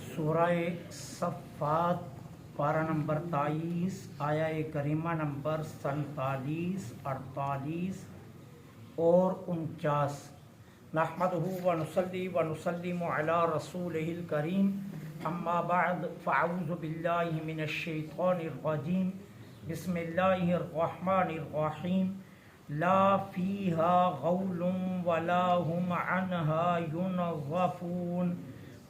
سورہ صفات پارہ نمبر 23 آیا کریمہ نمبر 47 48 اور 49۔ نحمدہ ونصلی ونسلم علی رسولہ الکریم، اما بعد فاعوذ باللہ من الشیطان الرجیم، بسم اللہ الرحمن الرحیم۔ لا فیہا غول ولا هم عنہا ینظفون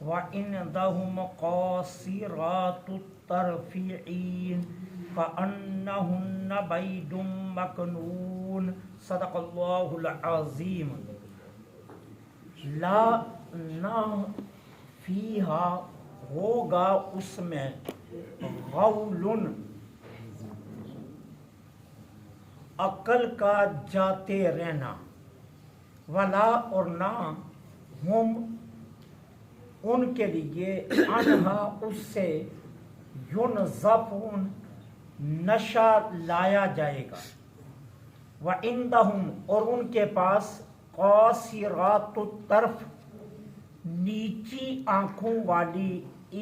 وَعِندَهُمْ قَاصِرَاتُ الطَّرْفِ عِینٌ كَأَنَّهُنَّ بَيْضٌ مَكْنُونٌ۔ صدق اللہ العظیم۔ لا نہ فیہا ہوگا اس میں، غول عقل کا جاتے رہنا، ولا اور نہ ہم ان کے لیے انہا اس سے ینظفون نشہ لایا جائے گا، وعندہم اور ان کے پاس قاصرات الطرف نیچی آنکھوں والی،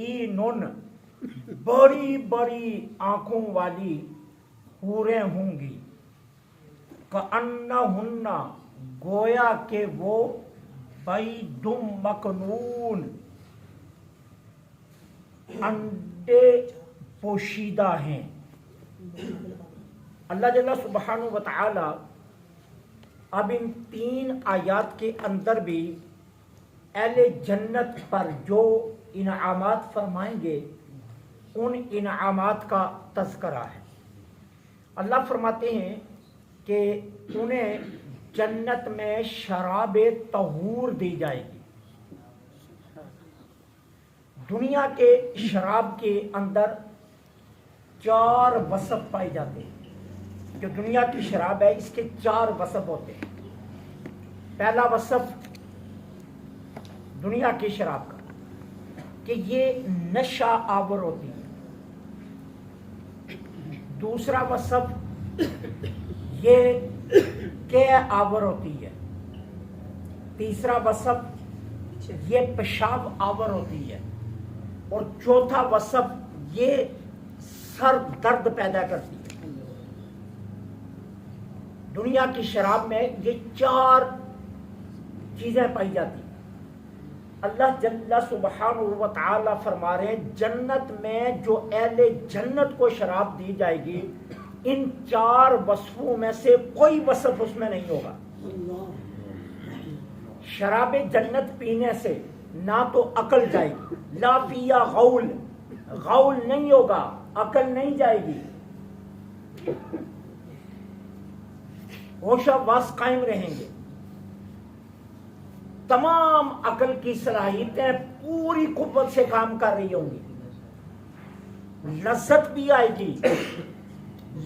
اینن بڑی بڑی آنکھوں والی حوریں ہوں گی، کأنہن گویا کہ وہ بید مکنون انڈے پوشیدہ ہیں۔ اللہ جل سبحانہ و تعالی اب ان 3 آیات کے اندر بھی اہل جنت پر جو انعامات فرمائیں گے ان انعامات کا تذکرہ ہے۔ اللہ فرماتے ہیں کہ انہیں جنت میں شراب طہور دی جائے گی۔ دنیا کے شراب کے اندر 4 وصف پائے جاتے ہیں۔ جو دنیا کی شراب ہے اس کے 4 وصف ہوتے ہیں۔ پہلا وصف دنیا کی شراب کا کہ یہ نشہ آور ہوتی ہے۔ دوسرا وصف یہ کہ آور ہوتی ہے۔ تیسرا وصف یہ پیشاب آور ہوتی ہے، اور چوتھا وصف یہ سر درد پیدا کرتی ہے۔ دنیا کی شراب میں یہ 4 چیزیں پائی جاتی ہیں۔ اللہ جل سبحانہ و تعالی فرما رہے ہیں جنت میں جو اہل جنت کو شراب دی جائے گی ان 4 وصفوں میں سے کوئی وصف اس میں نہیں ہوگا۔ شراب جنت پینے سے نہ تو عقل جائے گی، لا فیہا غول، غول نہیں ہوگا، عقل نہیں جائے گی، ہوش و حواس قائم رہیں گے، تمام عقل کی صلاحیتیں پوری قوت سے کام کر رہی ہوں گی، لذت بھی آئے گی،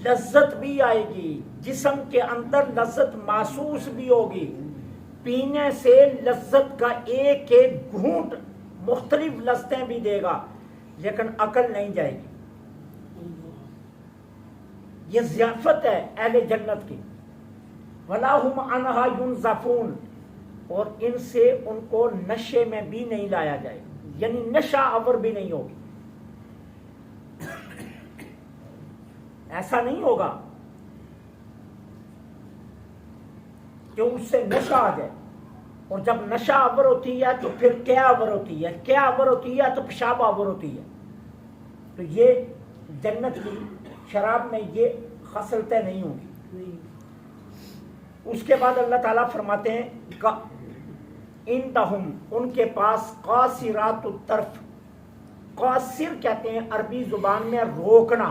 لذت بھی آئے گی، جسم کے اندر لذت محسوس بھی ہوگی، پینے سے لذت کا ایک ایک گھونٹ مختلف لذتیں بھی دے گا، لیکن عقل نہیں جائے گی۔ یہ ضیافت ہے اہل جنت کی۔ وَلَا هُمْ عَنْهَا يُنْزَفُونَ اور ان سے ان کو نشے میں بھی نہیں لایا جائے گا، یعنی نشہ آور بھی نہیں ہوگی۔ ایسا نہیں ہوگا کہ اس سے نشہ آ جائے، اور جب نشہ آور ہوتی ہے تو پھر کیا آور ہوتی ہے، کیا آور ہوتی ہے تو پیشاب آور ہوتی ہے۔ تو یہ جنت کی شراب میں یہ خصلتیں نہیں ہوں گی۔ اس کے بعد اللہ تعالیٰ فرماتے ہیں عندہم ان کے پاس قاصرات الطرف، قاصر کہتے ہیں عربی زبان میں روکنا،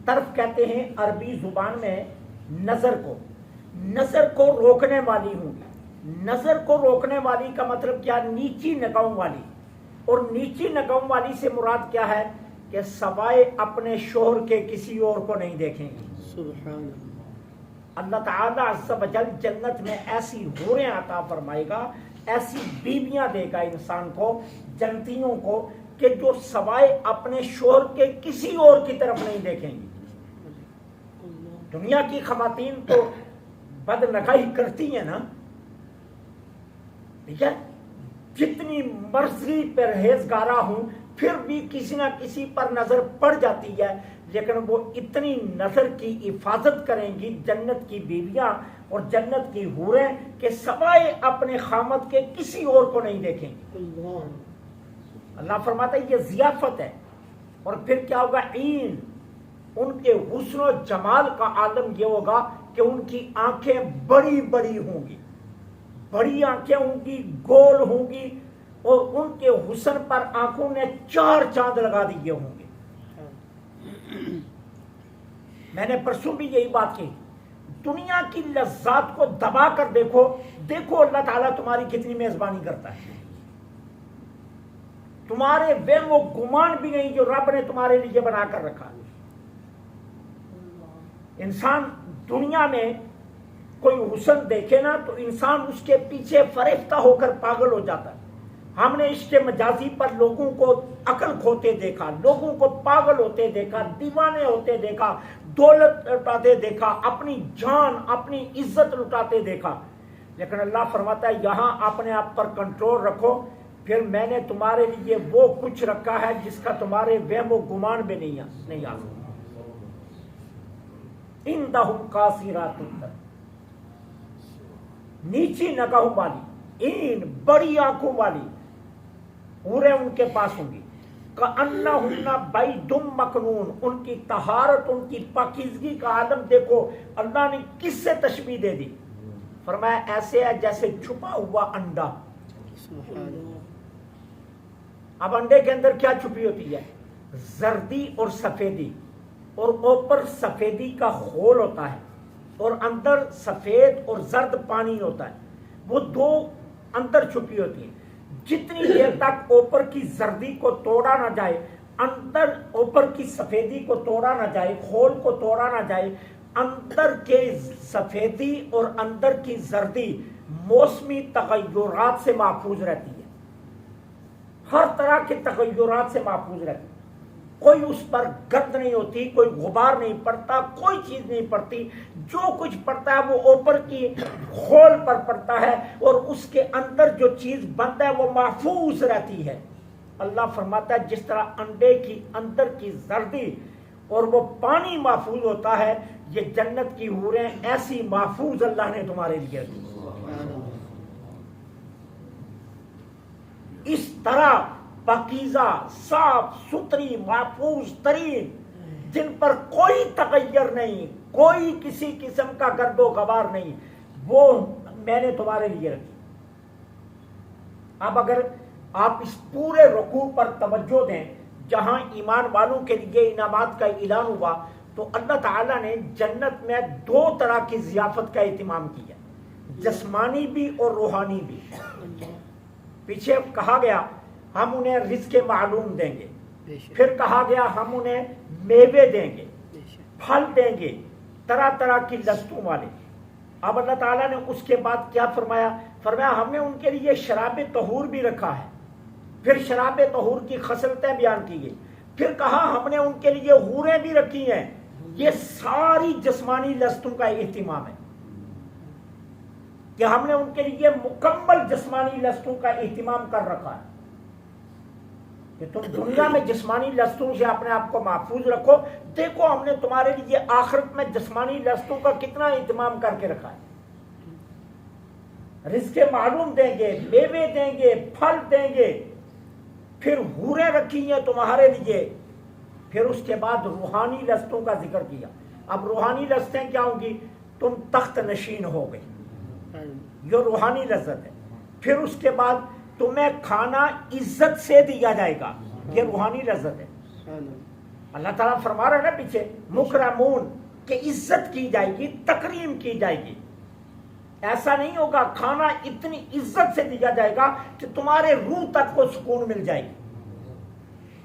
طرف کہتے ہیں عربی زبان میں نظر کو، نظر کو روکنے والی ہوں گی۔ نظر کو روکنے والی کا مطلب کیا؟ نیچی نگاہوں والی، اور نیچی نگاہوں والی سے مراد کیا ہے کہ سوائے اپنے شوہر کے کسی اور کو نہیں دیکھیں گی۔ سبحان اللہ تعالیٰ عز و جل جنت میں ایسی حوریں عطا فرمائے گا، ایسی بیویاں دے گا انسان کو، جنتیوں کو، کہ جو سوائے اپنے شوہر کے کسی اور کی طرف نہیں دیکھیں گی۔ دنیا کی خواتین تو बदनगाही करती है ना, ठीक है, जितनी मर्जी परहेजगारा हूं फिर भी किसी ना किसी पर नजर पड़ जाती है, लेकिन वो इतनी नजर की हिफाजत करेंगी जन्नत की बीवियां और जन्नत की हूरें कि सवाए अपने खामद के किसी और को नहीं देखेंगी। अल्लाह फरमाता है ये जियाफत है। और फिर क्या होगा, ईन, उनके हुस्न और जमाल का आलम ये होगा कि उनकी आंखें बड़ी बड़ी होंगी, बड़ी आंखें होंगी, गोल होंगी, और उनके हुस्न पर आंखों ने 4 चांद लगा दिए होंगे। मैंने परसों भी यही बात की, दुनिया की लज्जात को दबा कर देखो, देखो अल्लाह ताला तुम्हारी कितनी मेजबानी करता है। तुम्हारे वे वो गुमान भी नहीं जो रब ने तुम्हारे लिए बना कर रखा। इंसान दुनिया में कोई हुस्न देखे ना तो इंसान उसके पीछे फरेफ्ता होकर पागल हो जाता है। हमने इसके मजाजी पर लोगों को अकल खोते देखा, लोगों को पागल होते देखा, दीवाने होते देखा, दौलत लुटाते देखा, अपनी जान अपनी इज्जत लुटाते देखा। लेकिन अल्लाह फरमाता है यहां अपने आप पर कंट्रोल रखो, फिर मैंने तुम्हारे लिए वो कुछ रखा है जिसका तुम्हारे वहम व गुमान में नहीं आ सकता। इंदहुम कासिरातुत तरफ, नीची नगाहों वाली, इन बड़ी आंखों वाली हूरें उनके पास होंगी। कअन्नहुन्ना बैदुम मकनून, उनकी तहारत, उनकी पाकीज़गी का आलम देखो। अल्लाह ने किससे तशबीह दे दी? फरमाया ऐसे है जैसे छुपा हुआ अंडा। अब अंडे के अंदर क्या छुपी होती है? जर्दी और सफेदी, और ऊपर सफेदी का खोल होता है और अंदर सफेद और जर्द पानी होता है। वो दो अंदर छुपी होती है। जितनी देर तक ऊपर की जर्दी को तोड़ा ना जाए, अंदर ऊपर की सफेदी को तोड़ा ना जाए, खोल को तोड़ा ना जाए, अंदर के सफेदी और अंदर की जर्दी मौसमी तगय्युरात से महफूज रहती है। हर तरह के तगय्युरात से महफूज रहती है। कोई उस पर गर्द नहीं होती, कोई गुबार नहीं पड़ता, कोई चीज नहीं पड़ती। जो कुछ पड़ता है वो ऊपर की खोल पर पड़ता है और उसके अंदर जो चीज बनता है वो महफूज रहती है। अल्लाह फरमाता है जिस तरह अंडे की अंदर की जर्दी और वो पानी महफूज होता है, ये जन्नत की हूरें ऐसी महफूज अल्लाह ने तुम्हारे लिए दी। इस तरह पाकीज़ा, साफ सुथरी, महफूज तरीन, जिन पर कोई तगय्युर नहीं, कोई किसी किस्म का गर्दो गबार नहीं, वो मैंने तुम्हारे लिए रखी। अब अगर आप इस पूरे रुकू पर तवज्जो दें जहां ईमान वालों के लिए इनामात का ऐलान हुआ, तो अल्लाह ताला ने जन्नत में 2 तरह की जियाफत का एहतमाम किया, जिस्मानी भी और रूहानी भी। पीछे कहा गया हम उन्हें रिज़्क़ मालूम देंगे, फिर कहा गया हम उन्हें मेवे देंगे, फल देंगे, तरह तरह की लस्तों वाले। अब अल्लाह ताला ने उसके बाद क्या फरमाया? फरमाया हमने उनके लिए शराब तहूर भी रखा है। फिर शराब तहूर की खसलतें बयान की गई। फिर कहा हमने उनके लिए हूरें भी रखी हैं। ये सारी जिस्मानी लस्तों का एहतिमाम है कि हमने उनके लिए मुकम्मल जिस्मानी लस्तों का एहतिमाम कर रखा है कि तुम दुनिया में जिस्मानी लस्तों से अपने आप को महफूज रखो। देखो हमने तुम्हारे लिए आखिरत में जिस्मानी लस्तों का कितना एहतमाम करके रखा है। रिज़्क़ मालूम देंगे, मेवे देंगे, फल देंगे, फिर हूरें रखी हैं तुम्हारे लिए। फिर उसके बाद रूहानी लस्तों का जिक्र किया। अब रूहानी लस्तें क्या होंगी? तुम तख्त नशीन हो गई, ये रूहानी लज्जत है। फिर उसके बाद तुम्हें खाना इज्जत से दिया जाएगा, ये रूहानी लज्जत है। अल्लाह ताला फरमा रहा है ना पीछे, मुकरमून, कि इज्जत की जाएगी, तकरीम की जाएगी। ऐसा नहीं होगा, खाना इतनी इज्जत से दिया जाएगा कि तुम्हारे रूह तक को सुकून मिल जाएगी।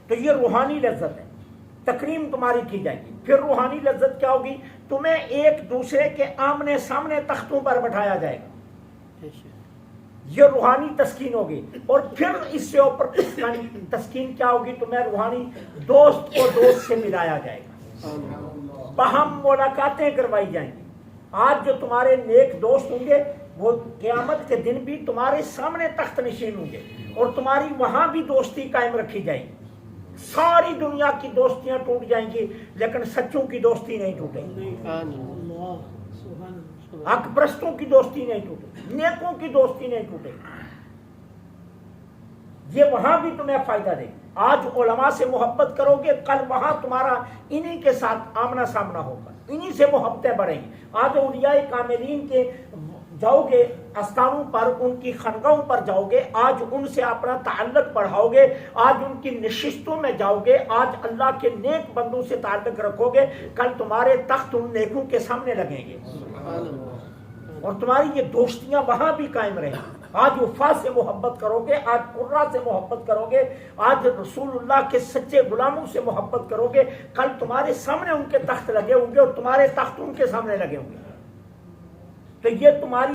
तो ये रूहानी लज्जत है, तकरीम तुम्हारी की जाएगी। फिर रूहानी लज्जत क्या होगी? तुम्हें एक दूसरे के आमने सामने तख्तों पर बैठाया जाएगा, ये रूहानी तस्कीन होगी। और फिर इससे ऊपर तस्कीन क्या होगी? तुम्हें रूहानी दोस्त को दोस्त से मिलाया जाएगा, बाहम मुलाकातें करवाई जाएंगी, آج جو تمہارے نیک دوست ہوں گے وہ قیامت کے دن بھی تمہارے سامنے تخت نشین ہوں گے اور تمہاری وہاں بھی دوستی قائم رکھی جائے گی. ساری دنیا کی دوستیاں ٹوٹ جائیں گی لیکن سچوں کی دوستی نہیں ٹوٹے گی. حق پرستوں کی دوستی نہیں ٹوٹے گی, نیکوں کی دوستی نہیں ٹوٹے گی. یہ وہاں بھی تمہیں فائدہ دے گی. آج علماء سے محبت کرو گے, کل وہاں تمہارا انہی کے ساتھ آمنا سامنا ہوگا, انہی سے محبتیں بڑھیں گی. آج اولیاء کاملین کے جاؤ گے استانوں پر, ان کی خانقاہوں پر جاؤ گے, آج ان سے اپنا تعلق بڑھاؤ گے, آج ان کی نشستوں میں جاؤ گے, آج اللہ کے نیک بندوں سے تعلق رکھو گے, کل تمہارے تخت ان نیکوں کے سامنے لگیں گے اور تمہاری یہ دوستیاں وہاں بھی قائم رہیں. آج وفا سے محبت کرو گے, آج قرہ سے محبت کرو گے, آج رسول اللہ کے سچے غلاموں سے محبت کرو گے, کل تمہارے سامنے ان کے تخت لگے ہوں گے اور تمہارے تخت ان کے سامنے لگے ہوں گے. تو یہ تمہاری